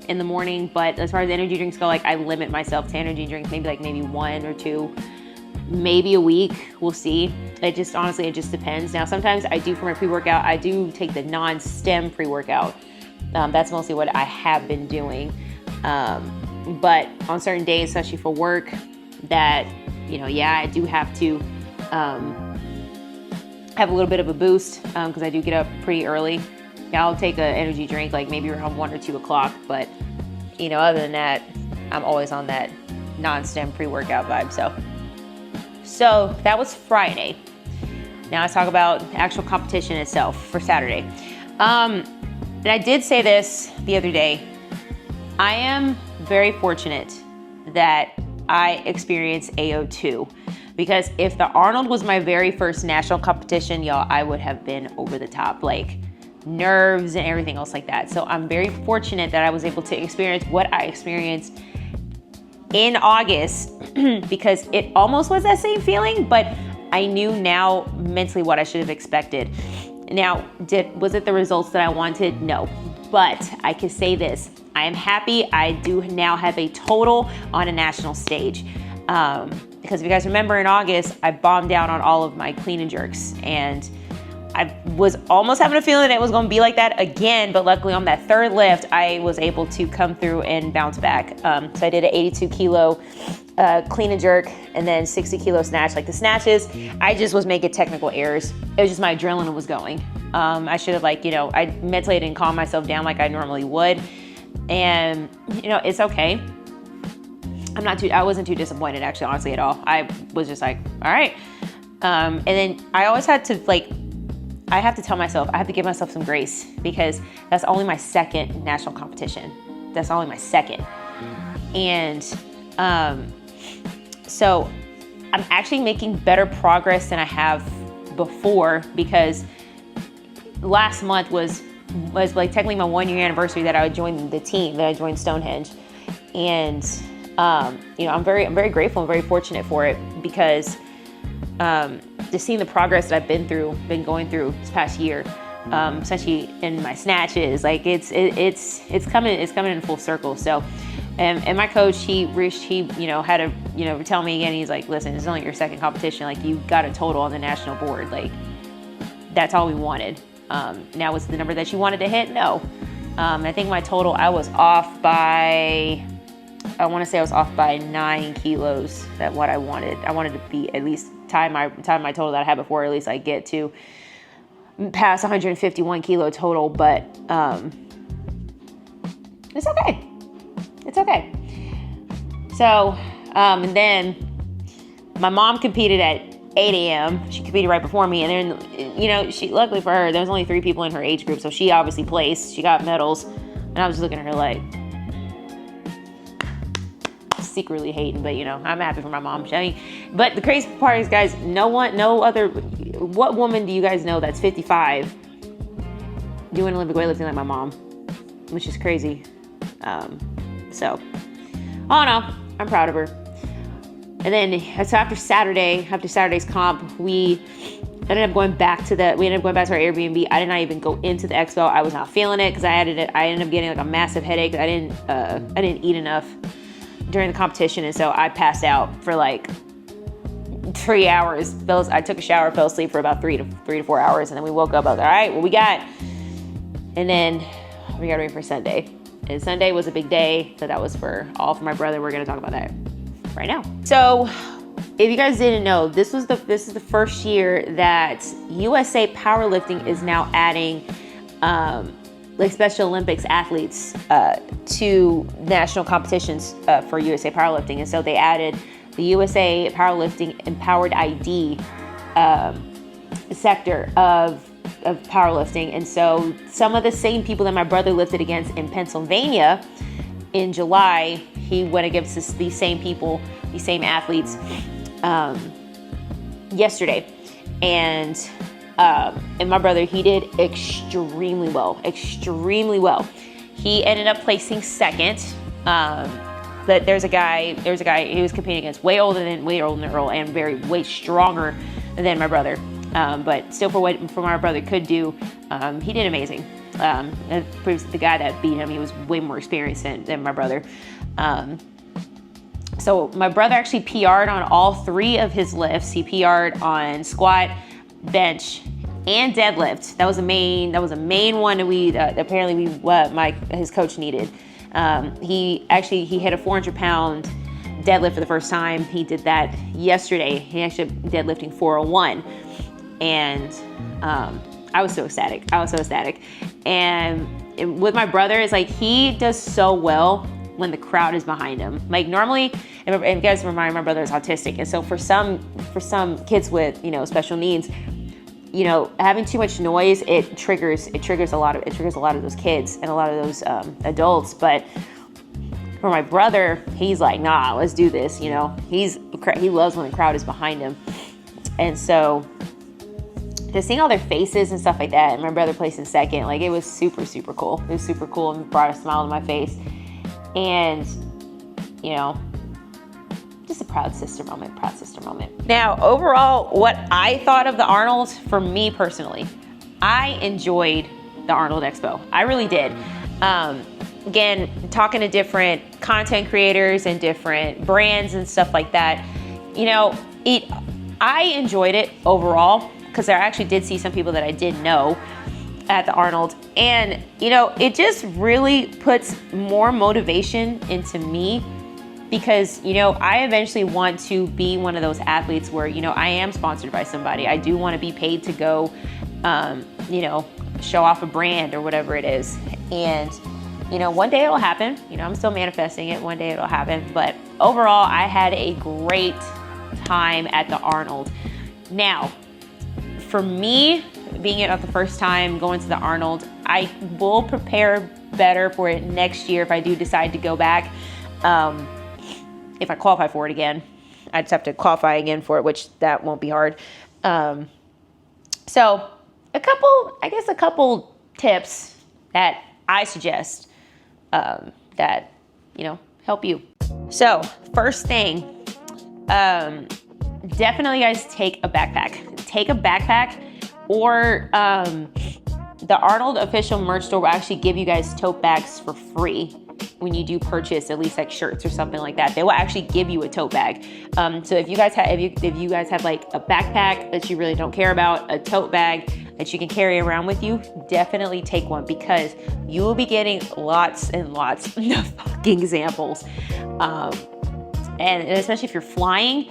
in the morning. But as far as energy drinks go, like I limit myself to energy drinks, maybe one or two, maybe a week. We'll see. It just depends. Now, sometimes I do for my pre-workout, I do take the non-stem pre-workout. That's mostly what I have been doing. But on certain days, especially for work, that, I do have to have a little bit of a boost because I do get up pretty early. Yeah, I'll take an energy drink like maybe around 1 or 2 o'clock. But, other than that, I'm always on that non-stem pre-workout vibe. So that was Friday. Now let's talk about the actual competition itself for Saturday. And I did say this the other day. I am very fortunate that I experienced AO2, because if the Arnold was my very first national competition, y'all, I would have been over the top, like nerves and everything else like that. So I'm very fortunate that I was able to experience what I experienced in August because it almost was that same feeling, but I knew now mentally what I should have expected. Now, was it the results that I wanted? No, but I can say this. I am happy I do now have a total on a national stage. Because if you guys remember in August, I bombed out on all of my clean and jerks, and I was almost having a feeling that it was going to be like that again, but luckily on that third lift, I was able to come through and bounce back. So I did an 82 kilo clean and jerk, and then 60 kilo snatch. Like the snatches, I just was making technical errors. It was just my adrenaline was going. I should have I mentally didn't calm myself down like I normally would. And, it's okay. I wasn't too disappointed actually, honestly, at all. I was just like, all right. And then I always had to I have to tell myself, I have to give myself some grace, because that's only my second national competition. That's only my second. And so I'm actually making better progress than I have before, because last month was like technically my 1 year anniversary that I joined the team, that I joined Stonehenge. And I'm very grateful and very fortunate for it, because just seeing the progress that I've been going through this past year, especially in my snatches, like it's coming in full circle. So, and my coach, he had to, tell me again, he's like, listen, this is only your second competition. Like, you got a total on the national board. Like, that's all we wanted. Now, was the number that you wanted to hit? No. I think my total, I was off by 9 kilos. That what I wanted. I wanted to be at least tie my total that I had before, at least I get to past 151 kilo total, but it's okay. It's okay. So, and then my mom competed at 8 a.m. She competed right before me, and then, she, luckily for her, there was only 3 people in her age group, so she obviously placed. She got medals, and I was just looking at her like, secretly hating, but I'm happy for my mom. But the crazy part is, guys, what woman do you guys know that's 55 doing Olympic weightlifting like my mom? Which is crazy. So, all in all, I'm proud of her. And then, so after Saturday's comp, we ended up going back to our Airbnb. I did not even go into the expo. I was not feeling it, because I ended up getting like a massive headache. I didn't eat enough during the competition, and so I passed out for like 3 hours. I took a shower, fell asleep for about 3 to 4 hours, and then we woke up. I was like, all right, what we got? And then we got ready for Sunday. And Sunday was a big day, so that was all for my brother. We're gonna talk about that right now. So, if you guys didn't know, this is the first year that USA Powerlifting is now adding like Special Olympics athletes to national competitions for USA Powerlifting. And so they added the USA Powerlifting Empowered ID sector of powerlifting. And so some of the same people that my brother lifted against in Pennsylvania in July, he went against these same people, these same athletes yesterday. And my brother, he did extremely well. He ended up placing second. But there's a guy he was competing against way older than Earl and way stronger than my brother. But still, for what my brother could do, he did amazing. The guy that beat him, he was way more experienced than my brother. So my brother actually PR'd on all 3 of his lifts. He PR'd on squat, bench, and deadlift. That was a main one that we apparently his coach needed. He hit a 400-pound deadlift for the first time. He did that yesterday. He actually deadlifting 401. And I was so ecstatic. And with my brother, it's like he does so well when the crowd is behind him. Like normally, and you guys remind, my brother is autistic, and so for some kids with special needs, having too much noise, it triggers a lot of those kids and a lot of those adults. But for my brother, he's like, nah, let's do this. He loves when the crowd is behind him, and so just seeing all their faces and stuff like that, and my brother placed in second, like it was super, super cool. It was super cool and brought a smile to my face. And, just a proud sister moment. Now, overall, what I thought of the Arnold, for me personally, I enjoyed the Arnold Expo. I really did. Again, talking to different content creators and different brands and stuff like that, I enjoyed it overall, because I actually did see some people that I did know at the Arnold, and it just really puts more motivation into me, because I eventually want to be one of those athletes where I am sponsored by somebody. I do want to be paid to go show off a brand or whatever it is, and one day it'll happen. I'm still manifesting it. One day it'll happen. But overall, I had a great time at the Arnold. Now, for me, being it the first time going to the Arnold, I will prepare better for it next year if I do decide to go back. If I qualify for it again, I just have to qualify again for it, which that won't be hard. So a couple tips that I suggest that help you. So first thing, definitely guys, take a backpack. Or the Arnold official merch store will actually give you guys tote bags for free when you do purchase, at least like shirts or something like that. They will actually give you a tote bag. So if you guys have like a backpack that you really don't care about, a tote bag that you can carry around with you, definitely take one, because you will be getting lots and lots of fucking samples. And especially if you're flying,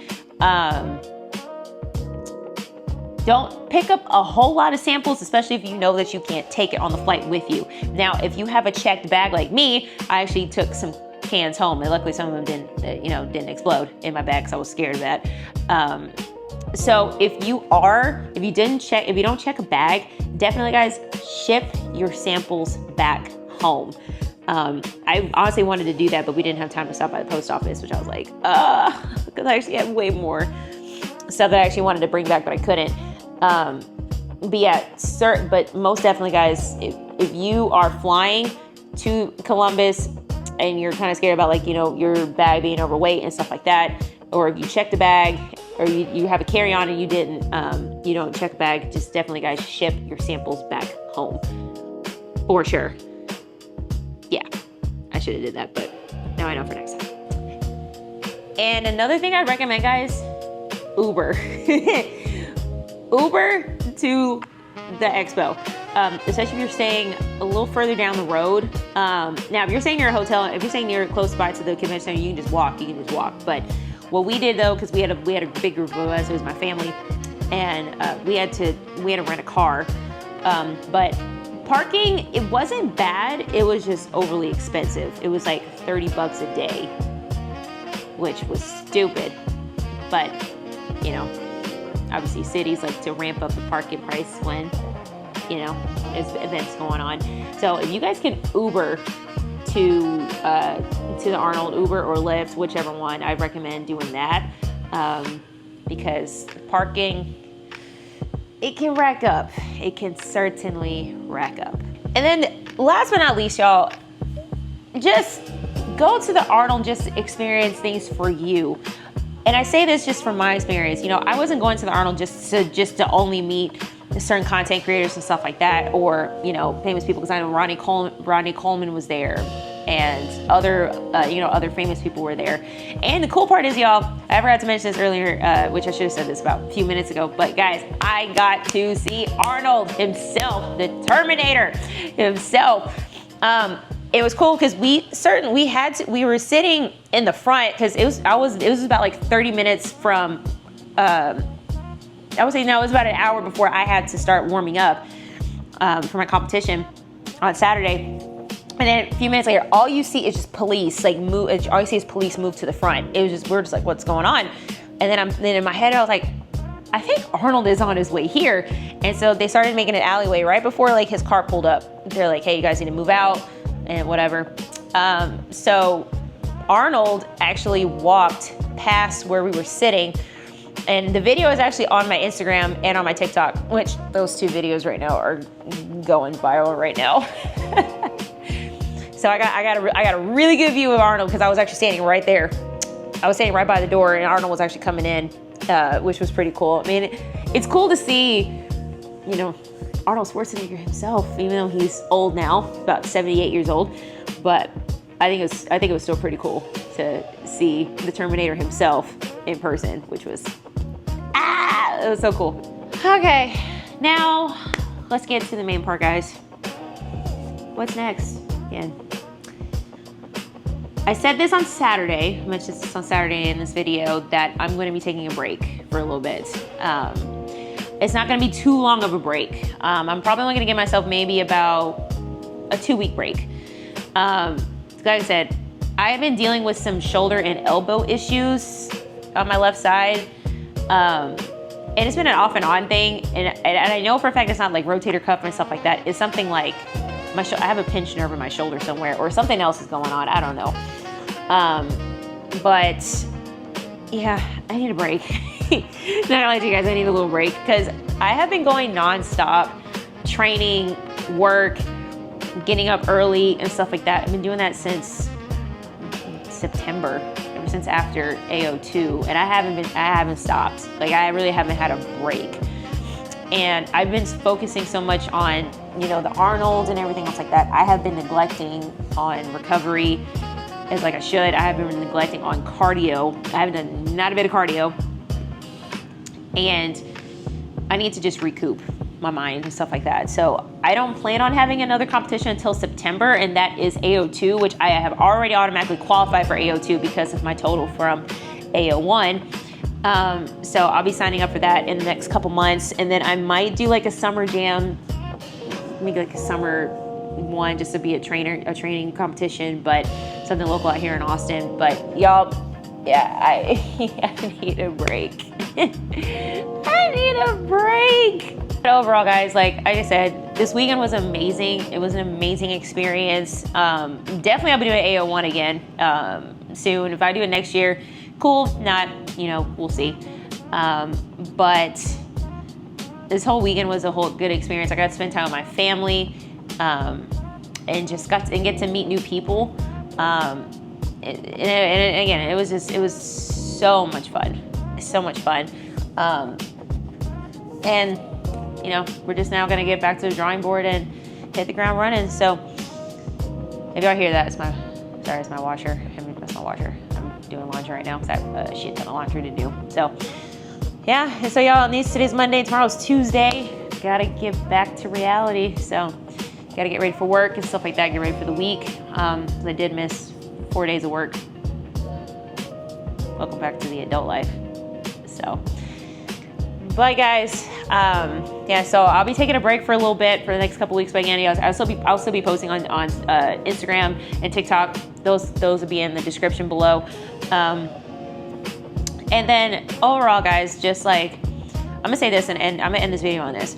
don't pick up a whole lot of samples, especially if you know that you can't take it on the flight with you. Now, if you have a checked bag like me, I actually took some cans home, and luckily some of them didn't explode in my bag, because I was scared of that. So if you don't check a bag, definitely guys, ship your samples back home. I honestly wanted to do that, but we didn't have time to stop by the post office, which I was like, because I actually had way more stuff that I actually wanted to bring back, but I couldn't. But yeah, but most definitely guys, if you are flying to Columbus and you're kind of scared about like, your bag being overweight and stuff like that, or if you check the bag, or you have a carry-on and you don't check the bag, just definitely guys, ship your samples back home. For sure. Yeah, I should have did that, but now I know for next time. And another thing I recommend, guys, Uber. Uber to the Expo, especially if you're staying a little further down the road. Now, if you're staying near a hotel, if you're staying near close by to the convention center, you can just walk. But what we did though, because we had a big group of us, it was my family, and we had to rent a car. But parking, it wasn't bad. It was just overly expensive. It was like $30 a day, which was stupid. But you know, obviously cities like to ramp up the parking price when, you know, there's events going on. So if you guys can Uber to the Arnold, Uber or Lyft, whichever one, I recommend doing that, because parking, it can rack up. It can certainly rack up. And then last but not least, y'all, just go to the Arnold, just experience things for you. And I say this just from my experience. You know, I wasn't going to the Arnold just to only meet certain content creators and stuff like that, or, you know, famous people, because I know Ronnie Coleman was there, and other famous people were there. And the cool part is, y'all, I forgot to mention this earlier, which I should have said this about a few minutes ago, but guys, I got to see Arnold himself, the Terminator himself. It was cool because we were sitting in the front because it was about like 30 minutes from, I would say no, it was about an hour before I had to start warming up for my competition on Saturday. And then a few minutes later, all you see is just police move. All you see is police move to the front. We're just like, what's going on? And then in my head, I was like, I think Arnold is on his way here. And so they started making an alleyway right before like his car pulled up. They're like, hey, you guys need to move out and whatever. So Arnold actually walked past where we were sitting. And the video is actually on my Instagram and on my TikTok, which those two videos right now are going viral right now. So I got a really good view of Arnold because I was actually standing right there. I was standing right by the door, and Arnold was actually coming in, which was pretty cool. I mean, it's cool to see, you know, Arnold Schwarzenegger himself, even though he's old now, about 78 years old. But I think it was still pretty cool to see the Terminator himself in person, which was it was so cool. Okay, now let's get to the main part, guys. What's next? Again, I said this on Saturday, I mentioned this on Saturday in this video, that I'm going to be taking a break for a little bit. It's not going to be too long of a break. I'm probably only going to give myself maybe about a 2-week break. Like I said, I have been dealing with some shoulder and elbow issues on my left side. And it's been an off and on thing. And I know for a fact it's not like rotator cuff and stuff like that. It's something like I have a pinched nerve in my shoulder somewhere, or something else is going on. I don't know. But yeah, I need a break. Not gonna lie to you guys, I need a little break because I have been going nonstop, training, work, getting up early and stuff like that. I've been doing that since September, ever since after AO2, and I haven't stopped. Like, I really haven't had a break. And I've been focusing so much on, you know, the Arnold and everything else like that. I have been neglecting on recovery as like I should. I have been neglecting on cardio. I haven't done not a bit of cardio. And I need to just recoup my mind and stuff like that. So I don't plan on having another competition until September, and that is AO2, which I have already automatically qualified for AO2 because of my total from AO1. So I'll be signing up for that in the next couple months, and then I might do like a summer jam, maybe like a summer one, just to be a training competition, but something local out here in Austin. But y'all, yeah, I need a break. I need a break. But overall, guys, like I said, this weekend was amazing. It was an amazing experience. Definitely I'll be doing AO1 again soon. If I do it next year, cool. If not, you know, we'll see. But this whole weekend was a whole good experience. I got to spend time with my family and just get to meet new people. And again, it was so much fun. So much fun. And you know, we're just now gonna get back to the drawing board and hit the ground running. So if y'all hear that, it's my washer. I mean, that's my washer. I'm doing laundry right now because I have a shit ton of laundry to do. So yeah, and so y'all, today's Monday, tomorrow's Tuesday. Gotta get back to reality. So gotta get ready for work and stuff like that, get ready for the week. I did miss 4 days of work. Welcome back to the adult life. So, but guys, yeah, so I'll be taking a break for a little bit for the next couple weeks, but again, I'll still be posting on Instagram and TikTok. Those will be in the description below. And then overall, guys, just like, I'm gonna say this and I'm gonna end this video on this.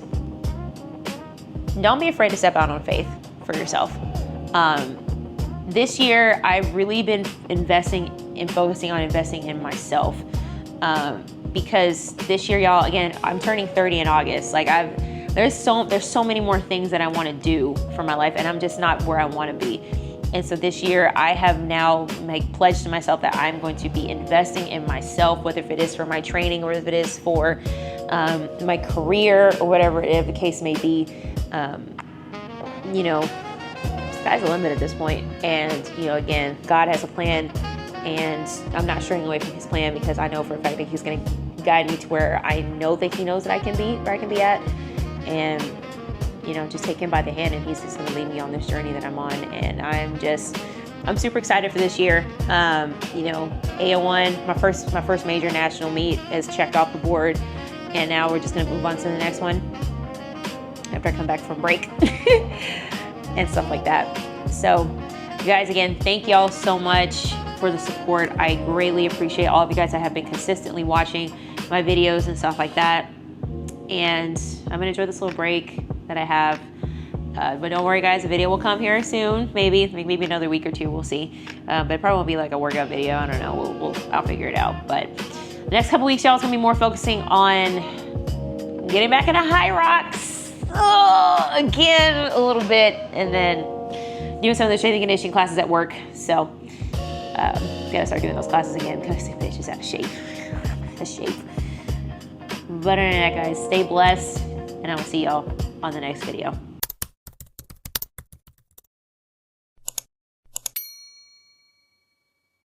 Don't be afraid to step out on faith for yourself. This year, I've really been focusing on investing in myself. Because this year, y'all, again, I'm turning 30 in August. Like there's so many more things that I want to do for my life, and I'm just not where I want to be. And so this year, I have now pledged to myself that I'm going to be investing in myself, whether if it is for my training or if it is for my career or whatever the case may be. You know, sky's the limit at this point. And, you know, again, God has a plan, and I'm not straying away from his plan because I know for a fact that he's going to guide me to where I know that he knows that I can be, where I can be at. And, you know, just take him by the hand, and he's just going to lead me on this journey that I'm on. And I'm super excited for this year. You know, AO1, my first major national meet is checked off the board, and now we're just going to move on to the next one after I come back from break and stuff like that. So, you guys, again, thank y'all so much for the support. I greatly appreciate all of you guys that have been consistently watching my videos and stuff like that. And I'm gonna enjoy this little break that I have. But don't worry, guys, the video will come here soon. Maybe another week or two, we'll see. But it probably won't be like a workout video. I don't know, I'll figure it out. But the next couple weeks, y'all, it's gonna be more focusing on getting back into high rocks. Again, a little bit, and then doing some of the strength and conditioning classes at work. So, gotta start doing those classes again because it's just out of shape. But other than that, guys, stay blessed, and I will see y'all on the next video.